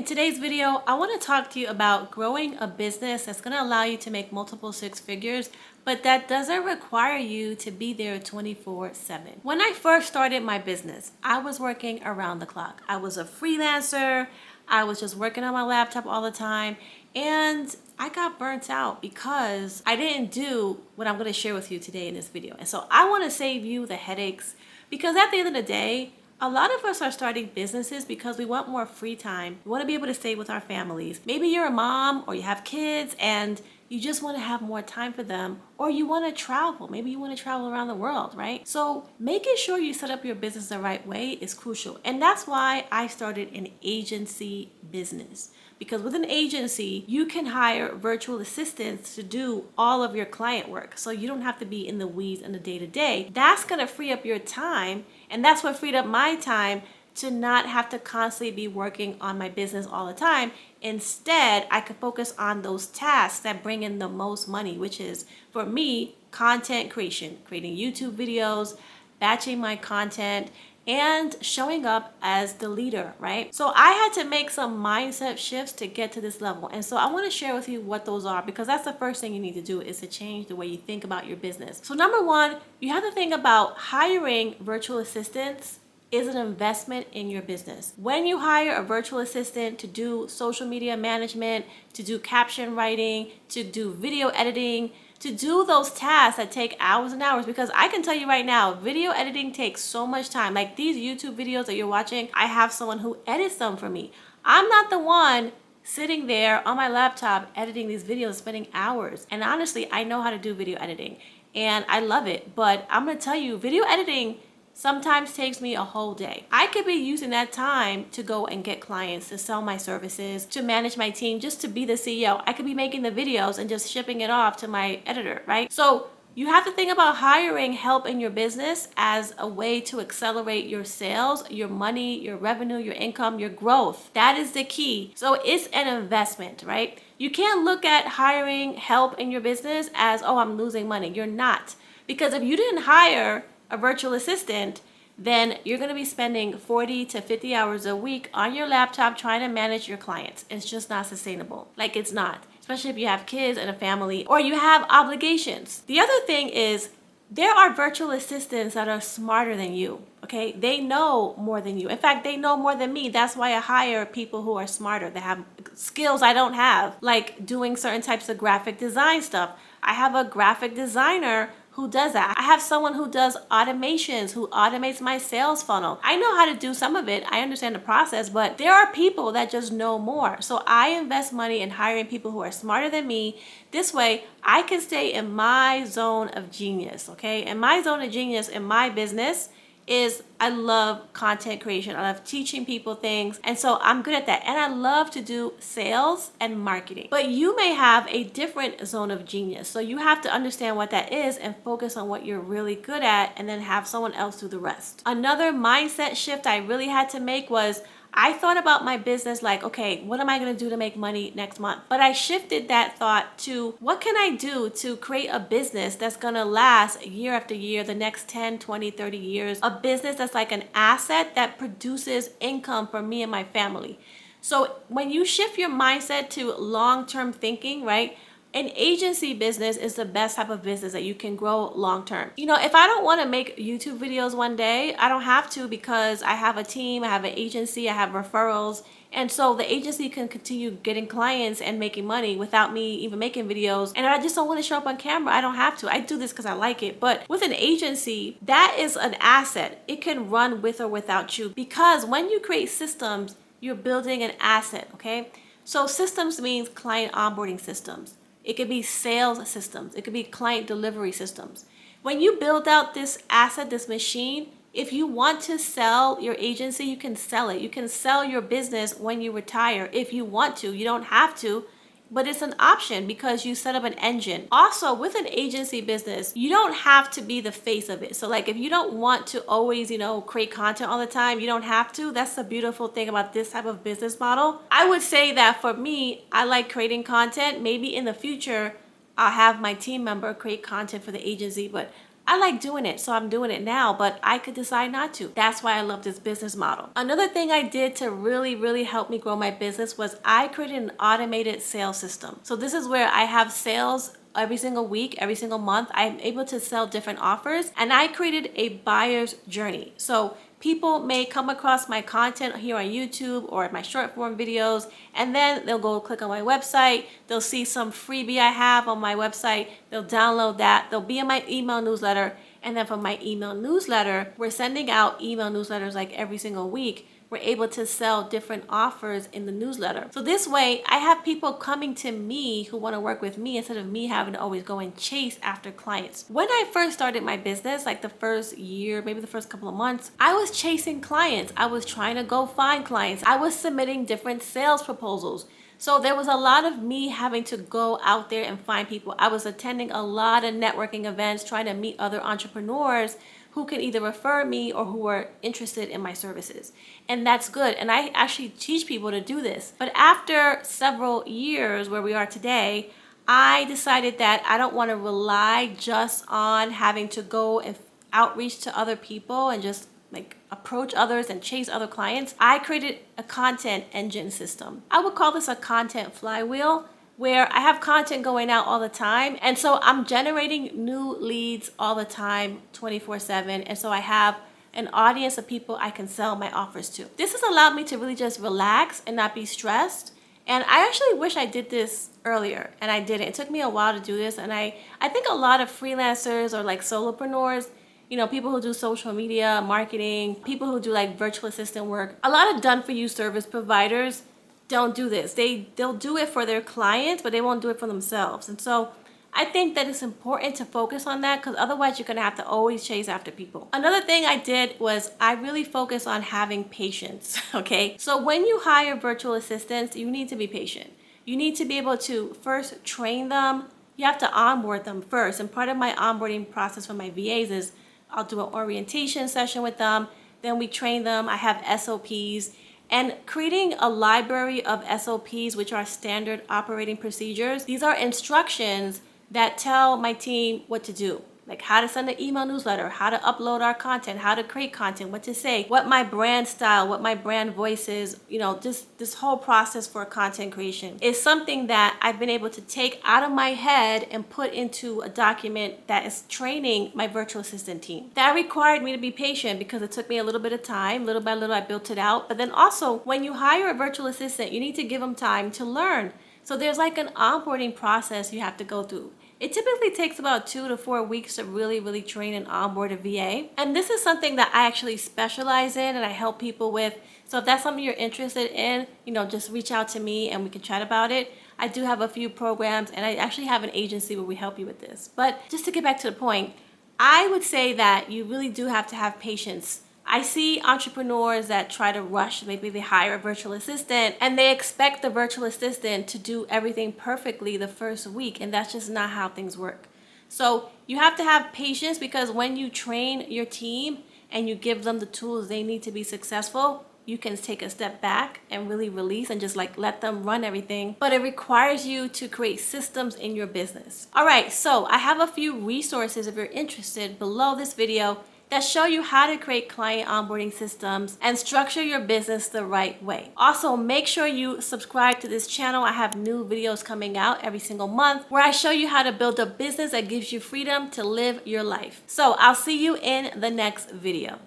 In today's video, I want to talk to you about growing a business that's going to allow you to make multiple six figures, but that doesn't require you to be there 24/7. When I first started my business, I was working around the clock. I was a freelancer. I was just working on my laptop all the time, and I got burnt out because I didn't do what I'm going to share with you today in this video. And so I want to save you the headaches, because at the end of the day, a lot of us are starting businesses because we want more free time. We want to be able to stay with our families. Maybe you're a mom or you have kids and you just want to have more time for them, or you want to travel. Maybe you want to travel around the world, right? So making sure you set up your business the right way is crucial. And that's why I started an agency business. Because with an agency, you can hire virtual assistants to do all of your client work. So you don't have to be in the weeds in the day-to-day. That's going to free up your time. And that's what freed up my time to not have to constantly be working on my business all the time. Instead, I could focus on those tasks that bring in the most money, which is, for me, content creation, creating YouTube videos, batching my content, and showing up as the leader, right? So I had to make some mindset shifts to get to this level. And so I want to share with you what those are, because that's the first thing you need to do, is to change the way you think about your business. So number one, you have to think about hiring virtual assistants is an investment in your business. When you hire a virtual assistant to do social media management, to do caption writing, to do video editing, to do those tasks that take hours and hours, because I can tell you right now, video editing takes so much time. Like these YouTube videos that you're watching, I have someone who edits them for me. I'm not the one sitting there on my laptop editing these videos, spending hours. And honestly, I know how to do video editing and I love it, but I'm gonna tell you, video editing sometimes takes me a whole day. I could be using that time to go and get clients, to sell my services, to manage my team, just to be the CEO. I could be making the videos and just shipping it off to my editor, right? So you have to think about hiring help in your business as a way to accelerate your sales, your money, your revenue, your income, your growth. That is the key. So it's an investment, right? You can't look at hiring help in your business as, oh, I'm losing money. You're not. Because if you didn't hire a virtual assistant, then you're going to be spending 40 to 50 hours a week on your laptop trying to manage your clients. It's just not sustainable. Like, it's not, especially if you have kids and a family or you have obligations. The other thing is, there are virtual assistants that are smarter than you, okay? They know more than you. In fact, they know more than me. That's why I hire people who are smarter, that have skills I don't have, like doing certain types of graphic design stuff. I have a graphic designer who does that. I have someone who does automations, who automates my sales funnel. I know how to do some of it. I understand the process, but there are people that just know more. So I invest money in hiring people who are smarter than me. This way, I can stay in my zone of genius, okay? And my zone of genius in my business is, I love content creation. I love teaching people things. And so I'm good at that. And I love to do sales and marketing. But you may have a different zone of genius. So you have to understand what that is and focus on what you're really good at, and then have someone else do the rest. Another mindset shift I really had to make was, I thought about my business like, okay, what am I going to do to make money next month? But I shifted that thought to, what can I do to create a business that's going to last year after year, the next 10, 20, 30 years, a business that's like an asset that produces income for me and my family. So when you shift your mindset to long-term thinking, right? An agency business is the best type of business that you can grow long term. You know, if I don't want to make YouTube videos one day, I don't have to, because I have a team, I have an agency, I have referrals. And so the agency can continue getting clients and making money without me even making videos. And I just don't want to show up on camera. I don't have to. I do this because I like it. But with an agency, that is an asset. It can run with or without you, because when you create systems, you're building an asset, okay? So systems means client onboarding systems. It could be sales systems. It could be client delivery systems. When you build out this asset, this machine, if you want to sell your agency, you can sell it. You can sell your business when you retire if you want to. You don't have to, but it's an option because you set up an engine. Also, with an agency business, you don't have to be the face of it. So like, if you don't want to always, create content all the time, you don't have to. That's the beautiful thing about this type of business model. I would say that for me, I like creating content. Maybe in the future, I'll have my team member create content for the agency, but I like doing it, so I'm doing it now, but I could decide not to. That's why I love this business model. Another thing I did to really help me grow my business was I created an automated sales system. So this is where I have sales every single week, every single month. I'm able to sell different offers, and I created a buyer's journey. So people may come across my content here on YouTube or my short form videos, and then they'll go click on my website. They'll see some freebie I have on my website. They'll download that. They'll be in my email newsletter. And then from my email newsletter, we're sending out email newsletters like every single week. We're able to sell different offers in the newsletter. So this way, I have people coming to me who want to work with me instead of me having to always go and chase after clients. When I first started my business, like the first year, maybe the first couple of months, I was chasing clients. I was trying to go find clients. I was submitting different sales proposals. So there was a lot of me having to go out there and find people. I was attending a lot of networking events, trying to meet other entrepreneurs who can either refer me or who are interested in my services. And that's good. And I actually teach people to do this. But after several years where we are today, I decided that I don't want to rely just on having to go and outreach to other people and just like approach others and chase other clients. I created a content engine system. I would call this a content flywheel, where I have content going out all the time. And so I'm generating new leads all the time, 24/7. And so I have an audience of people I can sell my offers to. This has allowed me to really just relax and not be stressed. And I actually wish I did this earlier, and I didn't. It took me a while to do this. And I think a lot of freelancers or like solopreneurs, people who do social media marketing, people who do like virtual assistant work, a lot of done-for-you service providers don't do this. They'll do it for their clients, but they won't do it for themselves. And so I think that it's important to focus on that, because otherwise you're going to have to always chase after people. Another thing I did was I really focused on having patience, okay? So when you hire virtual assistants, you need to be patient. You need to be able to first train them. You have to onboard them first. And part of my onboarding process for my VAs is I'll do an orientation session with them. Then we train them. I have SOPs. And creating a library of SOPs, which are standard operating procedures, these are instructions that tell my team what to do. Like how to send an email newsletter, how to upload our content, how to create content, what to say, what my brand style, what my brand voice is, just this whole process for content creation is something that I've been able to take out of my head and put into a document that is training my virtual assistant team. That required me to be patient because it took me a little bit of time. Little by little, I built it out. But then also, when you hire a virtual assistant, you need to give them time to learn. So there's like an onboarding process you have to go through. It typically takes about 2 to 4 weeks to really train and onboard a VA. And this is something that I actually specialize in and I help people with. So if that's something you're interested in, just reach out to me and we can chat about it. I do have a few programs, and I actually have an agency where we help you with this. But just to get back to the point, I would say that you really do have to have patience. I see entrepreneurs that try to rush. Maybe they hire a virtual assistant and they expect the virtual assistant to do everything perfectly the first week, and that's just not how things work. So you have to have patience, because when you train your team and you give them the tools they need to be successful, you can take a step back and really release and just like let them run everything. But it requires you to create systems in your business. All right, so I have a few resources if you're interested below this video that show you how to create client onboarding systems and structure your business the right way. Also, make sure you subscribe to this channel. I have new videos coming out every single month where I show you how to build a business that gives you freedom to live your life. So I'll see you in the next video.